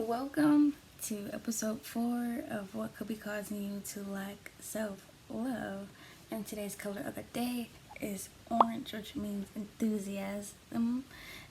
Welcome to episode 4 of what could be causing you to lack self-love. And today's color of the day is orange, which means enthusiasm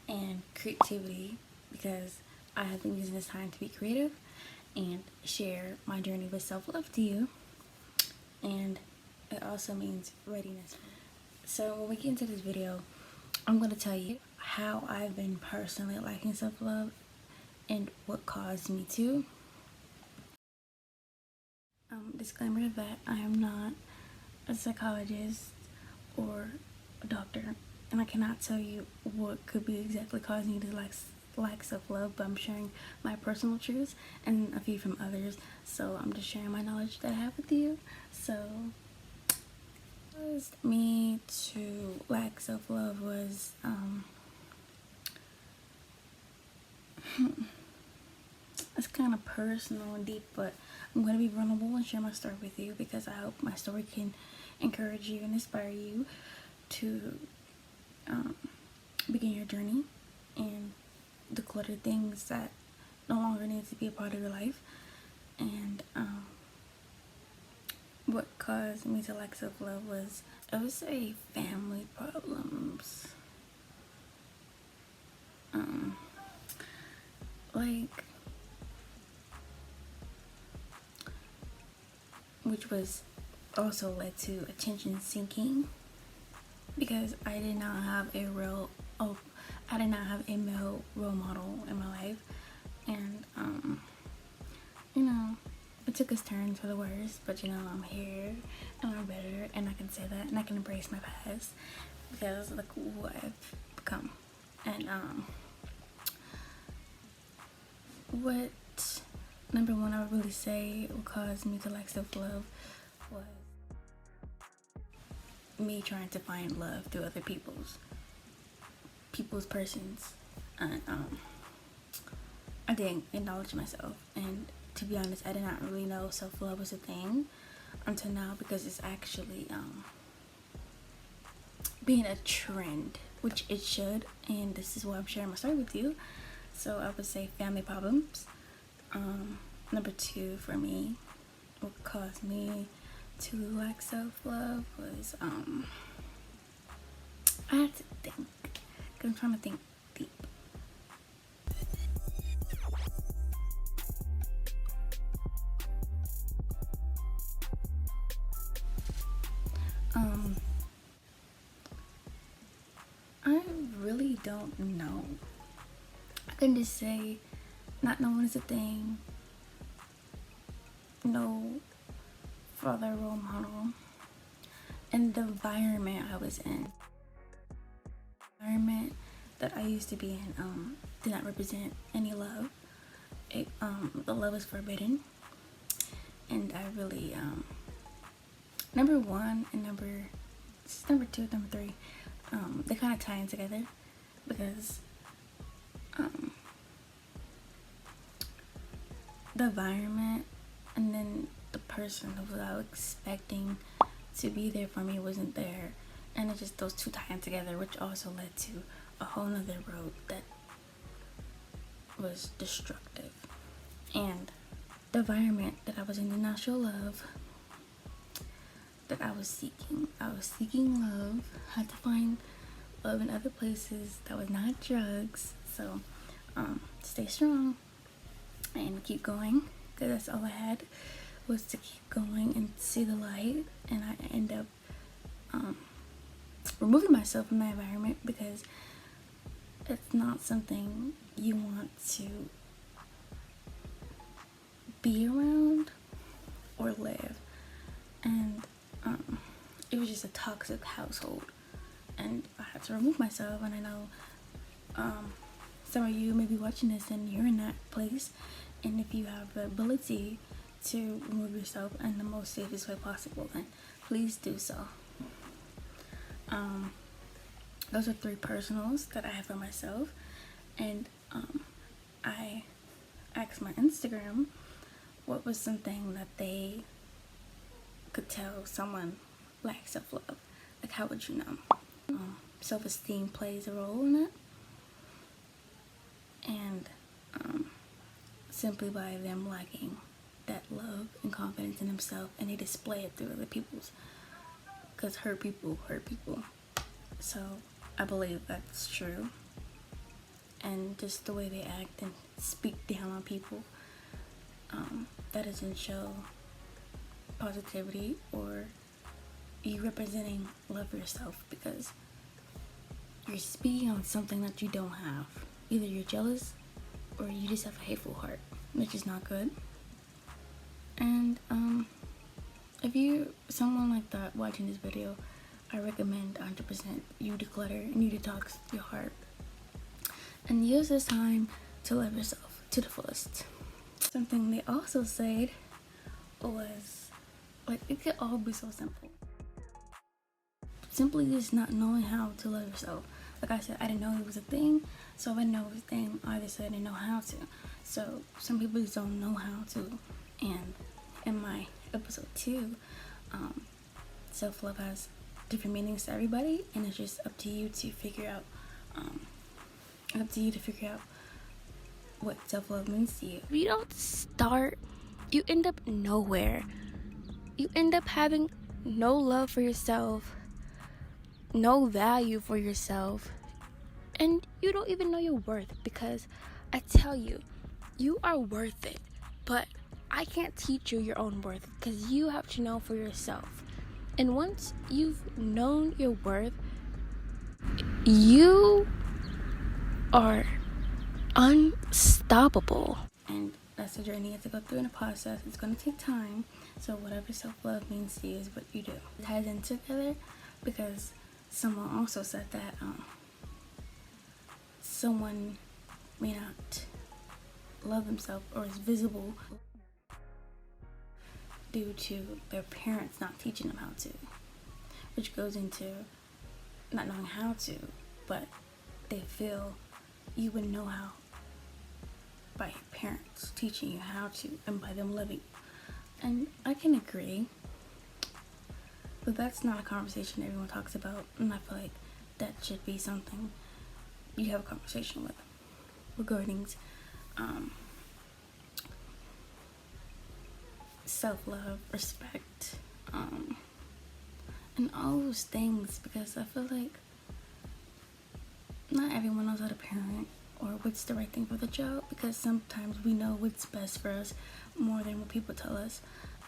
and creativity, because I have been using this time to be creative and share my journey with self-love to you. And it also means readiness. So when we get into this video, I'm going to tell you how I've been personally lacking self-love and what caused me to. Disclaimer that I am not a psychologist or a doctor, and I cannot tell you what could be exactly causing you to lack self-love, but I'm sharing my personal truths and a few from others, so I'm just sharing my knowledge that I have with you. So caused me to lack self-love was it's kind of personal and deep, but I'm going to be vulnerable and share my story with you because I hope my story can encourage you and inspire you to begin your journey and declutter things that no longer need to be a part of your life. And what caused me to lack self-love was, I would say, family problems. Which was also led to attention seeking, because I did not have a male role model in my life, and it took its turn for the worse, but I'm here and I'm better, and I can say that, and I can embrace my past because look who I've become. And what number one I would really say what caused me to lack self-love was me trying to find love through other people's persons, and I didn't acknowledge myself. And to be honest, I did not really know self-love was a thing until now, because it's actually being a trend, which it should, and this is why I'm sharing my story with you. So I would say family problems. Number 2 for me, what caused me to lack self-love was I had to think, because I'm trying to think deep. I really don't know. I can just say not knowing is a thing, no father role model, and the environment I was in. The environment that I used to be in did not represent any love. The love was forbidden, and I really number 1 and number 2, number 3, they kind of tie in together, because the environment and then the person who I was expecting to be there for me wasn't there, and it just, those two tie in together, which also led to a whole nother road that was destructive. And the environment that I was in did not show love that I was seeking. I was seeking love, had to find love in other places that was not drugs. So stay strong and keep going, because that's all I had was to keep going and see the light. And I end up removing myself from that environment, because it's not something you want to be around or live. And it was just a toxic household, and I had to remove myself. And I know some of you may be watching this and you're in that place, and if you have the ability to remove yourself in the most safest way possible, then please do so. Those are 3 personals that I have for myself, and I asked my Instagram what was something that they could tell someone lacks self-love. Like, how would you know? Self-esteem plays a role in it, and simply by them lacking that love and confidence in themselves, and they display it through other people's, because hurt people hurt people. So I believe that's true. And just the way they act and speak down on people, that doesn't show positivity or you representing love for yourself, because you're speaking on something that you don't have. Either you're jealous or you just have a hateful heart, which is not good. And if you're someone like that watching this video, I recommend 100% you declutter and you detox your heart and use this time to love yourself to the fullest. Something they also said was, like, it could all be so simple. Simply just not knowing how to love yourself. Like I said, I didn't know it was a thing, so if I know it was a thing, obviously I didn't know how to. So some people just don't know how to. And in my episode 2, self-love has different meanings to everybody, and it's just up to you to figure out what self-love means to you. If you don't start, you end up nowhere. You end up having no love for yourself, no value for yourself, and you don't even know your worth, because I tell you, you are worth it, but I can't teach you your own worth, because you have to know for yourself. And once you've known your worth, you are unstoppable. And that's a journey you have to go through in a process. It's going to take time. So whatever self-love means to you is what you do. It ties in together because someone also said that someone may not love themselves or is visible due to their parents not teaching them how to, which goes into not knowing how to, but they feel you would know how by your parents teaching you how to and by them living. And I can agree, but that's not a conversation everyone talks about, and I feel like that should be something you have a conversation with regarding self-love, respect, and all those things, because I feel like not everyone knows how to parent or what's the right thing for the child, because sometimes we know what's best for us more than what people tell us,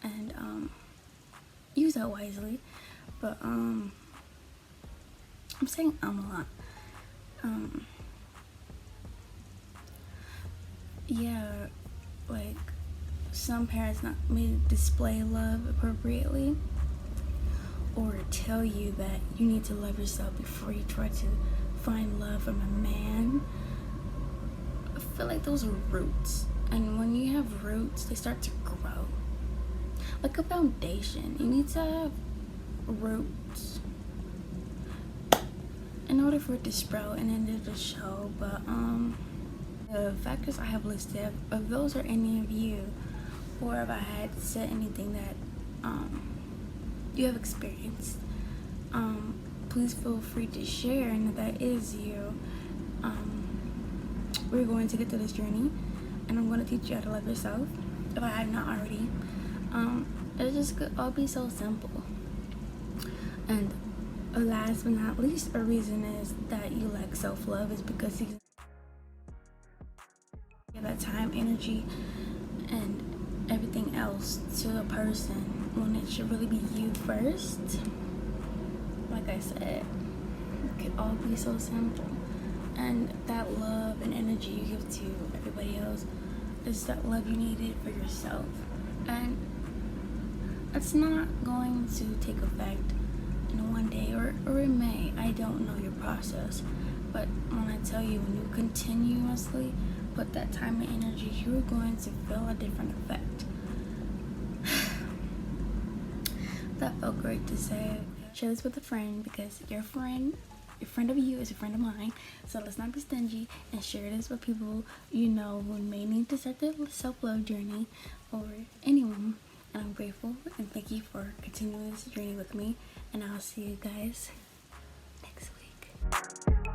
and use that wisely. But I'm saying a lot. Yeah, like some parents may display love appropriately or tell you that you need to love yourself before you try to find love from a man. I feel like those are roots, and when you have roots, they start to grow like a foundation. You need to have roots in order for it to sprout and then to show. But the factors I have listed, if those are any of you, or if I had said anything that you have experienced, please feel free to share, and if that is you, we're going to get through this journey, and I'm going to teach you how to love yourself if I have not already. It just could all be so simple. And last but not least, a reason is that you lack self-love is because you give that time, energy, and everything else to a person when it should really be you first. Like I said, it could all be so simple. And that love and energy you give to everybody else is that love you needed for yourself. And it's not going to take effect in one day, or it may. I don't know your process. But when I tell you, when you continuously put that time and energy, you're going to feel a different effect. That felt great to say. Share this with a friend, because your friend of you is a friend of mine. So let's not be stingy and share this with people you know who may need to start their self-love journey, or anyone. And I'm grateful and thank you for continuing this journey with me. And I'll see you guys next week.